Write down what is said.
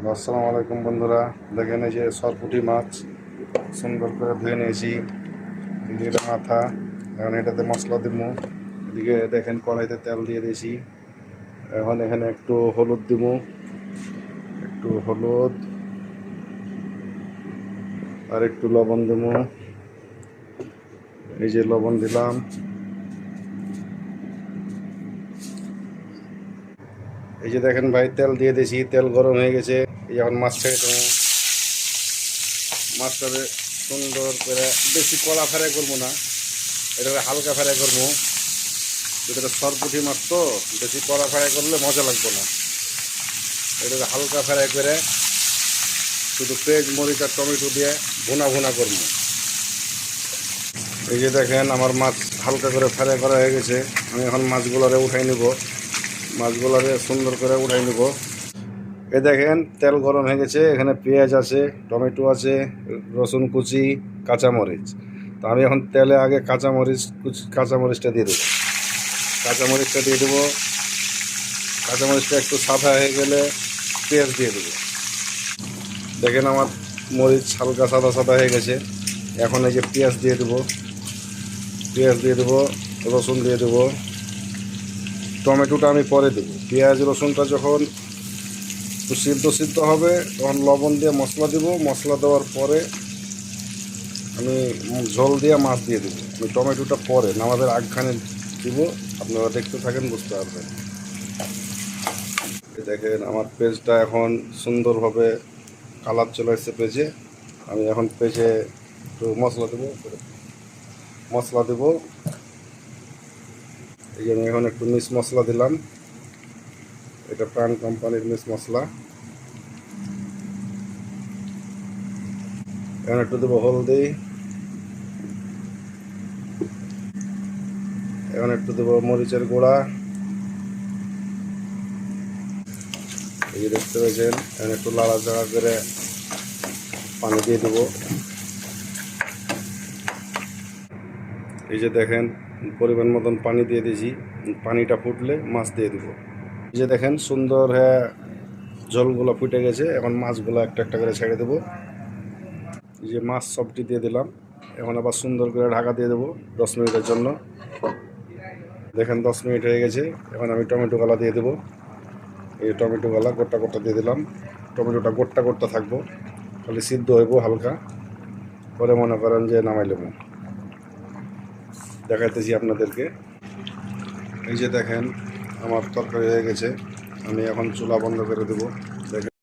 আসসালামু আলাইকুম বন্ধুরা, দেখেন এই যে সরপুঁটি মাছ সুন্দর করে ধুয়ে নিয়েছি। এদিকে মাথা, এখন এটাতে মশলা দিব। এদিকে দেখেন কড়াইতে তেল দিয়ে দিয়েছি। এখন এখানে একটু হলুদ দিব, একটু হলুদ আর একটু লবণ দেব। এই যে লবণ দিলাম। এই যে দেখেন ভাই, তেল দিয়ে দিয়েছি, তেল গরম হয়ে গেছে। এই এখন মাছ ছেড়ে দেবো। মাছটাকে সুন্দর করে, বেশি কড়া ফ্রাই করবো না, এটাকে হালকা ফ্রাই করবো। এটা সরপুঁটি মাছ তো, বেশি কড়া ফ্রাই করলে মজা লাগবে না। এটাকে হালকা ফ্রাই করে শুধু পেঁয়াজ মরিচ আর টমেটো দিয়ে ভুনা ভুনা করবো। এই যে দেখেন আমার মাছ হালকা করে ফ্রাই করা হয়ে গেছে। আমি এখন মাছগুলোরে উঠাই নেব, মাছগুলোরে সুন্দর করে উঠাই নেব। এই দেখেন তেল গরম হয়ে গেছে, এখানে পেঁয়াজ আছে, টমেটো আছে, রসুন কুচি, কাঁচামরিচ। তো আমি এখন তেলে আগে কাঁচামরিচটা দিয়ে দেবো। কাঁচামরিচটা দিয়ে দেবো। কাঁচামরিচটা একটু সাদা হয়ে গেলে পেঁয়াজ দিয়ে দেবো। দেখেন আমার মরিচ হালকা সাদা সাদা হয়ে গেছে। এখন এই যে পেঁয়াজ দিয়ে দেবো, পেঁয়াজ দিয়ে দেবো, রসুন দিয়ে দেবো। টমেটোটা আমি পরে দেবো। পেঁয়াজ রসুনটা যখন একটু সিদ্ধ হবে তখন লবণ দিয়ে মশলা দেবো। মশলা দেওয়ার পরে আমি ঝোল দিয়ে মাছ দিয়ে দেবো। আমি টমেটোটা পরে নামাজের আগখানে দিব। আপনারা দেখতে থাকেন, বুঝতে পারবেন। দেখেন আমার পেঁয়াজটা এখন সুন্দরভাবে কালার চলে এসেছে পেঁয়াজে। আমি এখন পেঁয়াজে একটু মশলা দেবো। এই জন্য এখন একটু মিক্স মশলা দিলাম। এটা প্রাণ কোম্পানির মিক্স মশলা। এখন একটু দেবো হলদি, এখন একটু দেবো মরিচের গুঁড়া। এই যে দেখতে পেয়েছেন, এখন একটু লাড়াচাড়া করে পানি দিয়ে দেবো। এই যে দেখেন পরিমাণ মতন পানি দিয়ে দিয়েছি। পানিটা ফুটলে মাছ দিয়ে দেবো। এই যে দেখেন সুন্দর হ্যাঁ ঝোলগুলো ফুটে গেছে। এখন মাছগুলো একটা একটা করে ছেড়ে দেবো। এই যে মাছ সবটি দিয়ে দিলাম। এখন আবার সুন্দর করে ঢাকা দিয়ে দেবো 10 মিনিটের জন্য। দেখেন 10 মিনিট হয়ে গেছে। এখন আমি টমেটো গালা দিয়ে দেবো। এই টমেটো গালা গোটা গোটা দিয়ে দিলাম। টমেটোটা গোটা গোটা থাকবো, খালি সিদ্ধ হইব হালকা। পরে মনে করেন যে নামাই নেব। দেখাইতেছি আপনাদেরকে। এই যে দেখেন আমার তরকারি হয়ে গেছে। আমি এখন চুলা বন্ধ করে দেবো। দেখেন।